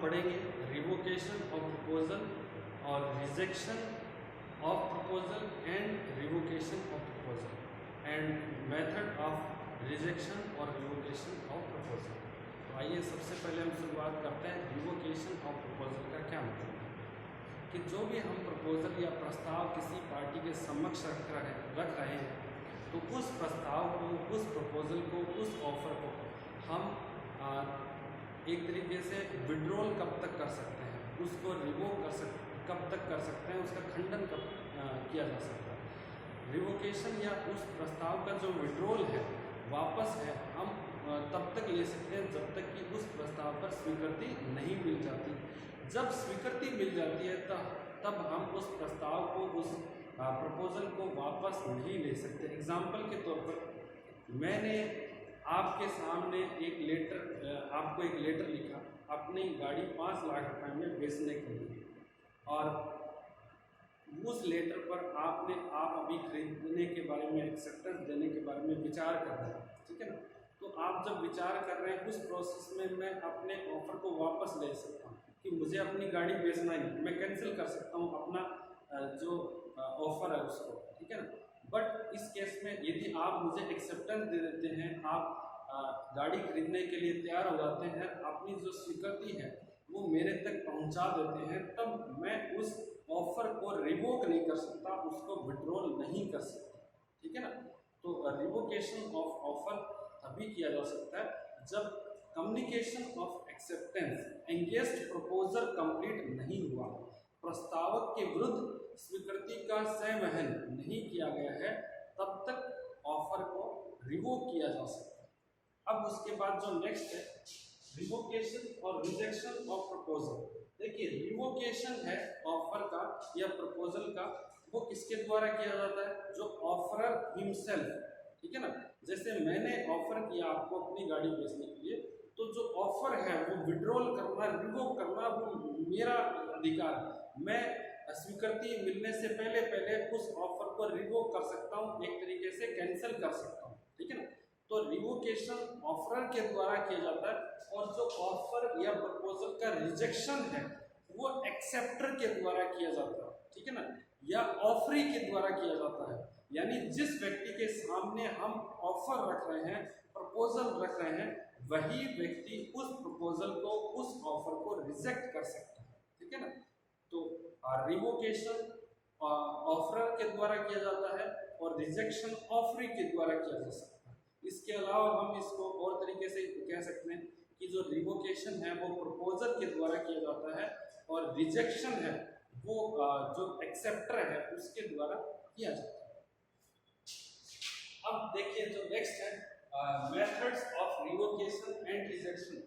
पढ़ेंगे revocation of proposal और rejection of proposal and revocation of proposal and method of rejection और revocation of proposal. तो आइए सबसे पहले हम शुरुआत करते हैं रिवोकेशन ऑफ प्रपोजल का क्या मतलब है। कि जो भी हम प्रपोजल या प्रस्ताव किसी पार्टी के समक्ष रख रहे हैं तो उस प्रस्ताव को, उस प्रपोजल को, उस ऑफर को हम एक तरीके से विड्रॉल कब तक कर सकते हैं, उसको रिवोक कब तक कर सकते हैं, उसका खंडन कब किया जा सकता है। रिवोकेशन या उस प्रस्ताव का जो विड्रॉल है, वापस है, हम तब तक ले सकते हैं जब तक कि उस प्रस्ताव पर स्वीकृति नहीं मिल जाती। जब स्वीकृति मिल जाती है तब हम उस प्रस्ताव को, उस प्रपोजल को वापस नहीं ले सकते। एग्जाम्पल के तौर पर मैंने आपके सामने आपको एक लेटर लिखा अपनी गाड़ी 5 लाख रुपए में बेचने के लिए, और उस लेटर पर आप अभी खरीदने के बारे में, एक्सेप्टेंस देने के बारे में विचार कर रहे हैं, ठीक है ना। तो आप जब विचार कर रहे हैं उस प्रोसेस में मैं अपने ऑफर को वापस ले सकता हूँ कि मुझे अपनी गाड़ी बेचना ही नहीं, मैं कैंसिल कर सकता हूँ अपना जो ऑफर है उसको, ठीक है ना। बट इस केस में यदि आप मुझे एक्सेप्टेंस दे देते हैं, आप गाड़ी खरीदने के लिए तैयार हो जाते हैं, अपनी जो स्वीकृति है वो मेरे तक पहुंचा देते हैं, तब मैं उस ऑफर को रिवोक नहीं कर सकता, उसको विड्रॉल नहीं कर सकता, ठीक है ना। तो रिवोकेशन ऑफ ऑफर तभी किया जा सकता है जब communication of acceptance engaged proposal complete नहीं हुआ, प्रस्तावक के विरुद्ध स्वीकृति का संवहन नहीं किया गया है, तब तक ऑफर को रिवोक किया जा सकता है। अब उसके बाद जो नेक्स्ट है रिवोकेशन और रिजेक्शन ऑफ प्रपोजल। देखिए रिवोकेशन है ऑफर का या प्रपोजल का, वो किसके द्वारा किया जाता है, जो ऑफरर हिमसेल्फ, ठीक है ना। जैसे मैंने ऑफर किया आपको अपनी गाड़ी बेचने के लिए, तो जो ऑफर है वो विड्रॉल करना, रिवोक करना वो मेरा अधिकार है। मैं स्वीकृति मिलने से पहले उस ऑफर को रिवोक कर सकता हूँ, एक तरीके से कैंसिल कर सकता हूँ, ठीक है ना। तो रिवोकेशन ऑफरर के द्वारा किया जाता है, और जो ऑफर या प्रपोजल का रिजेक्शन है वो एक्सेप्टर के द्वारा किया जाता है, ठीक है ना, या ऑफरी के द्वारा किया जाता है। यानी जिस व्यक्ति के सामने हम ऑफर रख रहे हैं, प्रपोजल रख रहे हैं, वही व्यक्ति उस प्रपोजल को, उस ऑफर को रिजेक्ट कर सकता है, ठीक है ना। तो रिवोकेशन ऑफरर के द्वारा किया जाता है और रिजेक्शन ऑफरी के द्वारा किया जा सकता है। इसके अलावा हम इसको और तरीके से कह सकते हैं कि जो रिवोकेशन है वो प्रपोजल के द्वारा किया जाता है, और रिजेक्शन है वो जो एक्सेप्टर है उसके द्वारा किया जाता है। अब देखिए जो नेक्स्ट है methods of revocation and rejection.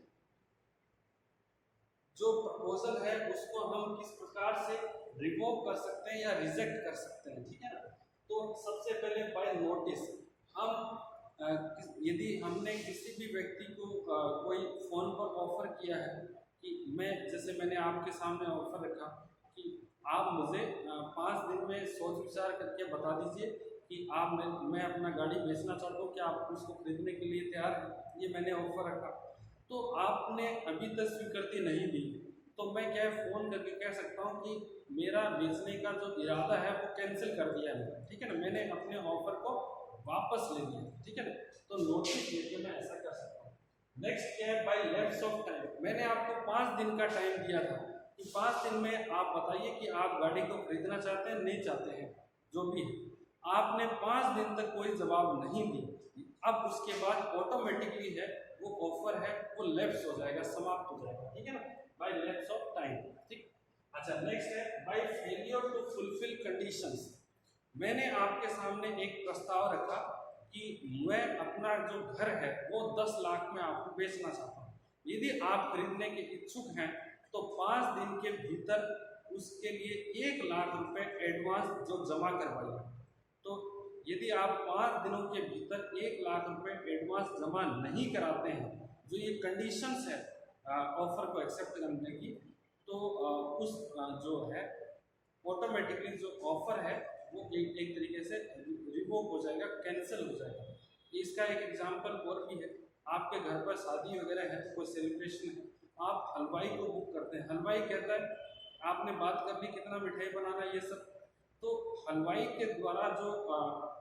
जो प्रपोजल है उसको हम किस प्रकार से रिवोक कर सकते हैं या रिजेक्ट कर सकते हैं, ठीक है ना। तो सबसे पहले बाय नोटिस, हम यदि हमने किसी भी व्यक्ति को कोई फ़ोन पर ऑफ़र किया है कि जैसे मैंने आपके सामने ऑफ़र रखा कि आप मुझे 5 दिन में सोच विचार करके बता दीजिए कि मैं अपना गाड़ी बेचना चाहता हूँ, क्या आप उसको खरीदने के लिए तैयार हैं, ये मैंने ऑफ़र रखा। तो आपने अभी तक स्वीकृति नहीं दी, तो मैं क्या फ़ोन करके कह सकता हूँ कि मेरा बेचने का जो इरादा है वो कैंसिल कर दिया है, ठीक है ना, मैंने अपने ऑफ़र को वापस ले लिया, ठीक है ना। तो नोटिस लेके मैं ऐसा कर सकता हूँ। नेक्स्ट क्या है बाय लैप्स ऑफ टाइम। मैंने आपको 5 दिन का टाइम दिया था कि 5 दिन में आप बताइए कि आप गाड़ी को खरीदना चाहते हैं, नहीं चाहते हैं, जो भी है। आपने 5 दिन तक कोई जवाब नहीं दी, अब उसके बाद ऑटोमेटिकली है वो ऑफर है वो लैप्स हो जाएगा, समाप्त हो जाएगा, ठीक है ना, बाय लैप्स ऑफ टाइम, ठीक। अच्छा नेक्स्ट है by failure to fulfil conditions. मैंने आपके सामने एक प्रस्ताव रखा कि मैं अपना जो घर है वो 10 लाख में आपको बेचना चाहता हूँ, यदि आप खरीदने के इच्छुक हैं तो 5 दिन के भीतर उसके लिए 1 लाख रुपए एडवांस जो जमा करवाइए। तो यदि आप 5 दिनों के भीतर 1 लाख रुपए एडवांस जमा नहीं कराते हैं, जो ये कंडीशंस है ऑफर को एक्सेप्ट करने की, तो उस जो है ऑटोमेटिकली जो ऑफर है वो एक तरीके से रिवोक हो जाएगा, कैंसिल हो जाएगा। इसका एक एग्जांपल और भी है, आपके घर पर शादी वगैरह है, कोई सेलिब्रेशन है, आप हलवाई को बुक करते हैं, हलवाई कहता है आपने बात कर ली कितना मिठाई बनाना है ये सब, तो हलवाई के द्वारा जो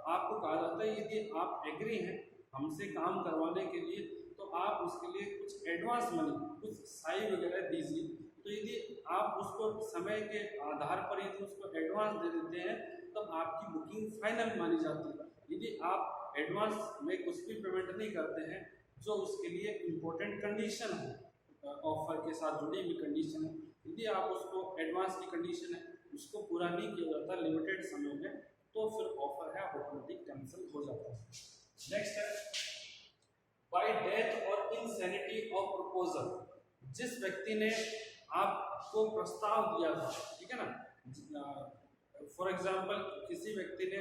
आपको कहा जाता है यदि आप एग्री हैं हमसे काम करवाने के लिए तो आप उसके लिए कुछ एडवांस मनी, कुछ साई वगैरह दीजिए। तो यदि आप उसको समय के आधार पर यदि उसको एडवांस दे देते हैं तब आपकी बुकिंग फाइनल मानी जाती है। यदि आप एडवांस में कुछ भी पेमेंट नहीं करते हैं जो उसके लिए इम्पोर्टेंट कंडीशन है, ऑफर के साथ जुड़ी हुई कंडीशन है, यदि आप उसको एडवांस की कंडीशन है उसको पूरा नहीं किया जाता लिमिटेड समय में तो फिर ऑफर है ऑटोमेटिक कैंसिल हो जाता है। नेक्स्ट है बाय डेथ और इनसैनिटी ऑफ प्रपोजल। जिस व्यक्ति ने आपको प्रस्ताव दिया था, ठीक है ना, फॉर एग्जांपल किसी व्यक्ति ने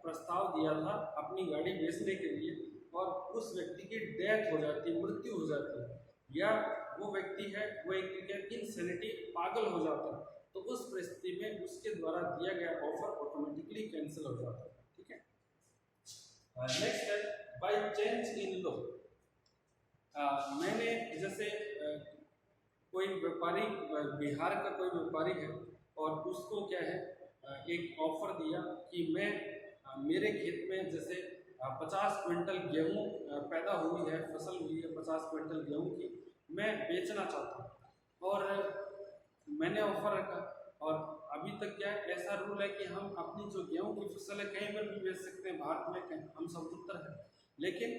प्रस्ताव दिया था अपनी गाड़ी बेचने के लिए और उस व्यक्ति की डेथ हो जाती है, मृत्यु हो जाती है, या वो व्यक्ति है वो एक इनसैनिटी पागल हो जाता है, तो उस परिस्थिति में उसके द्वारा दिया गया ऑफर ऑटोमेटिकली कैंसिल हो जाता है। ठीक है। नेक्स्ट है बाय चेंज इन लॉ। मैंने जैसे कोई व्यापारी, बिहार का कोई व्यापारी है और उसको क्या है एक ऑफर दिया कि मैं मेरे खेत में जैसे 50 क्विंटल गेहूँ पैदा हुई है, फसल हुई है 50 क्विंटल गेहूँ की, मैं बेचना चाहता हूँ और मैंने ऑफर रखा। और अभी तक क्या है ऐसा रूल है कि हम अपनी जो गेहूँ की फसल है कहीं पर भी बेच सकते हैं, भारत में कहीं हम स्वतंत्र हैं, लेकिन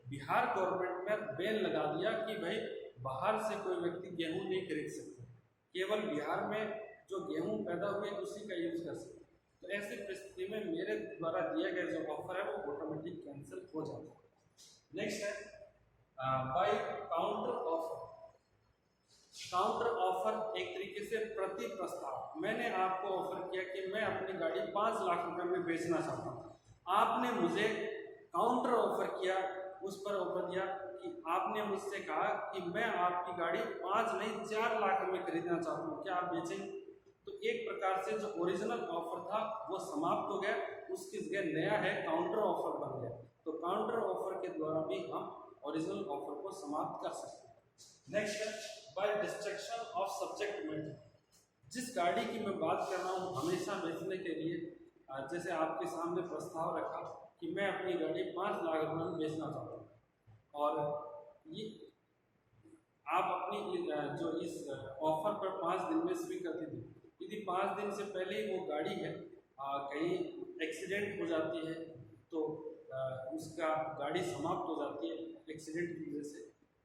बिहार गवर्नमेंट ने बैन लगा दिया कि भाई बाहर से कोई व्यक्ति गेहूँ नहीं खरीद सकते, केवल बिहार में जो गेहूँ पैदा हुए उसी का यूज कर सकते। तो ऐसी परिस्थिति में मेरे द्वारा दिया गया जो ऑफर है वो ऑटोमेटिक कैंसिल हो जाता है। नेक्स्ट है by counter offer. Counter offer एक तरीके से प्रति प्रस्ताव। मैंने आपको ऑफर किया कि मैं अपनी गाड़ी 5 लाख रुपए में बेचना चाहता हूँ, आपने मुझे काउंटर ऑफर किया, उस पर ऑफर दिया कि आपने मुझसे कहा कि मैं आपकी गाड़ी 5 नहीं 4 लाख में खरीदना चाहता हूँ, क्या आप बेचेंगे? तो एक प्रकार से जो ओरिजिनल ऑफर था वो समाप्त हो गया, उसकी जगह नया है काउंटर ऑफर बन गया। तो काउंटर ऑफर के द्वारा भी हम ओरिजिनल ऑफर को समाप्त कर सकते हैं। नेक्स्ट है by destruction of subject matter. जिस गाड़ी की मैं बात कर रहा हूँ हमेशा बेचने के लिए, जैसे आपके सामने प्रस्ताव रखा कि मैं अपनी गाड़ी 5 लाख रुपए में बेचना चाहता हूँ और ये आप अपनी जो इस ऑफर पर 5 दिन में स्वीकृति दी, यदि 5 दिन से पहले ही वो गाड़ी है कहीं एक्सीडेंट हो जाती है तो उसका गाड़ी समाप्त हो जाती है एक्सीडेंट की वजह से,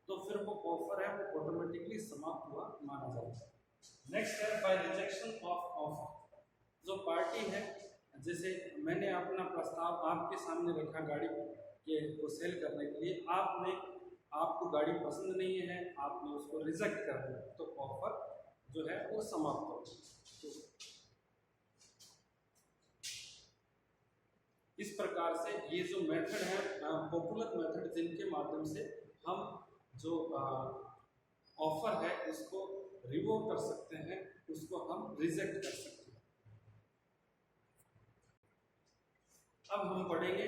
तो फिर वो ऑफर है वो ऑटोमेटिकली समाप्त हुआ माना जाता है। नेक्स्ट है बाय रिजेक्शन ऑफ ऑफर। जो पार्टी है, जैसे मैंने अपना प्रस्ताव आपके सामने रखा गाड़ी के को सेल करने के लिए, आपको गाड़ी पसंद नहीं है, आपने उसको रिजेक्ट कर दिया, तो ऑफर जो है वो समाप्त हो गया। तो इस प्रकार से ये जो मेथड है पॉपुलर मेथड जिनके माध्यम से हम जो ऑफर है उसको रिवोक कर सकते हैं, उसको हम रिजेक्ट कर सकते हैं। अब हम पढ़ेंगे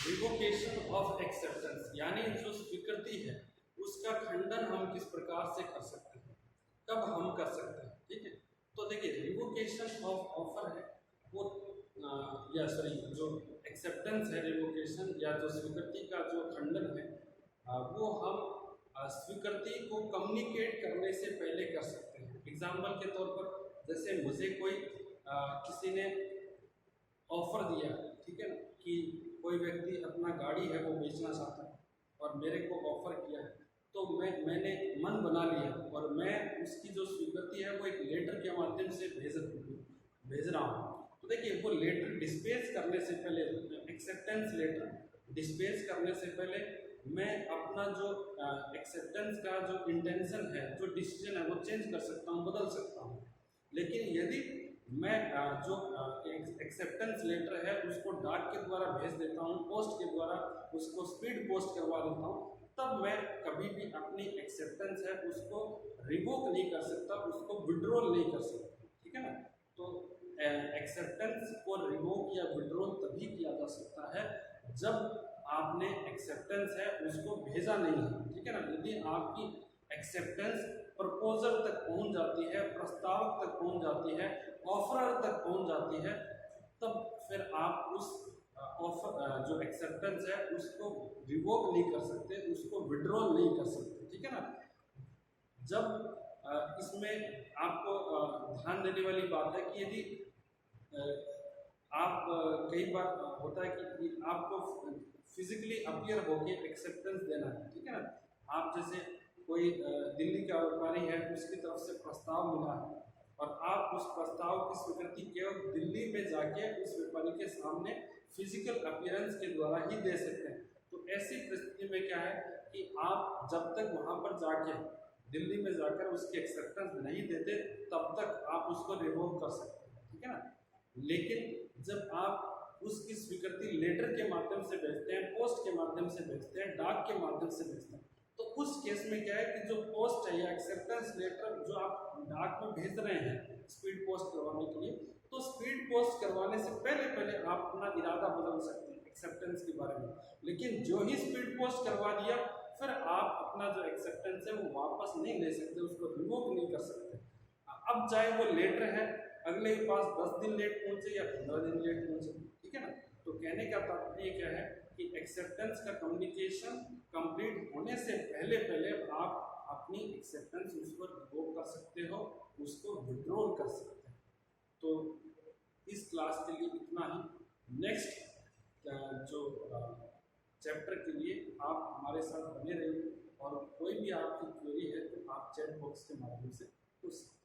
रिवोकेशन ऑफ एक्सेप्टेंस, यानी जो स्वीकृति है उसका खंडन हम किस प्रकार से कर सकते हैं, कब हम कर सकते हैं। ठीक है, तो देखिए रिवोकेशन ऑफ ऑफर है वो या सॉरी जो एक्सेप्टेंस है, रिवोकेशन या जो स्वीकृति का जो खंडन है वो हम स्वीकृति को कम्युनिकेट करने से पहले कर सकते हैं। एग्जाम्पल के तौर पर जैसे मुझे कोई किसी ने ऑफर दिया, ठीक है ना, कि कोई व्यक्ति अपना गाड़ी है वो बेचना चाहता है और मेरे को ऑफर किया है, तो मैंने मन बना लिया और मैं उसकी जो स्वीकृति है वो एक लेटर के माध्यम से भेज रहा हूँ। तो देखिए वो लेटर डिस्पैच करने से पहले, एक्सेप्टेंस लेटर डिस्पैच करने से पहले मैं अपना जो एक्सेप्टेंस का जो इंटेंशन है, जो डिसीजन है वो चेंज कर सकता हूँ, बदल सकता हूँ। लेकिन यदि मैं जो एक्सेप्टेंस लेटर है उसको डाक के द्वारा भेज देता हूँ, पोस्ट के द्वारा उसको स्पीड पोस्ट करवा देता हूँ, तब मैं कभी भी अपनी एक्सेप्टेंस है उसको रिवोक नहीं कर सकता, उसको विड्रॉल नहीं कर सकता। ठीक है ना, तो एक्सेप्टेंस को रिवोक या विड्रॉल तभी किया जा सकता है जब आपने एक्सेप्टेंस है उसको भेजा नहीं है। ठीक है ना, यदि आपकी एक्सेप्टेंस प्रपोजल तक पहुंच जाती है, प्रस्तावक तक पहुंच जाती है, ऑफरर तक पहुंच जाती है, तब फिर आप उस ऑफर जो एक्सेप्टेंस है उसको रिवोक नहीं कर सकते, उसको विड्रॉल नहीं कर सकते, ठीक है ना। जब इसमें आपको ध्यान देने वाली बात है कि यदि आप कई बार होता है कि आपको फिजिकली अपीयर होके एक्सेप्टेंस देना है, ठीक है ना। आप जैसे कोई दिल्ली का व्यापारी है, उसकी तरफ से प्रस्ताव मिला है और आप उस प्रस्ताव की स्वीकृति केवल दिल्ली में जाके उस व्यापारी के सामने फिजिकल अपीयरेंस के द्वारा ही दे सकते हैं। तो ऐसी परिस्थिति में क्या है कि आप जब तक वहां पर जाके दिल्ली में जाकर उसकी एक्सेप्टेंस नहीं देते तब तक आप उसको रिवोक कर सकते हैं, ठीक है ना। लेकिन जब आप उसकी स्वीकृति लेटर के माध्यम से भेजते हैं, पोस्ट के माध्यम से भेजते हैं, डाक के माध्यम से भेजते हैं, तो उस केस में क्या है कि जो पोस्ट है या एक्सेप्टेंस लेटर जो आप डाक में भेज रहे हैं स्पीड पोस्ट करवाने के लिए, तो स्पीड पोस्ट करवाने से पहले आप अपना इरादा बदल सकते हैं एक्सेप्टेंस के बारे में। लेकिन जो ही स्पीड पोस्ट करवा दिया फिर आप अपना जो एक्सेप्टेंस है वो वापस नहीं ले सकते, उसको रिवोक नहीं कर सकते। अब चाहे वो लेटर है अगले के पास 10 दिन लेट पहुंचे या 15 दिन लेट पहुंचे, ठीक है ना। तो कहने का तात्पर्य क्या है कि एक्सेप्टेंस का कम्युनिकेशन कंप्लीट होने से पहले आप अपनी एक्सेप्टेंस उसको रिवोक कर सकते हो, उसको विड्रॉल कर सकते हैं। तो इस क्लास के लिए इतना ही। नेक्स्ट जो चैप्टर के लिए आप हमारे साथ बने रहिए और कोई भी आपकी क्वेरी है तो आप चैट बॉक्स के माध्यम से पूछ सकते हैं।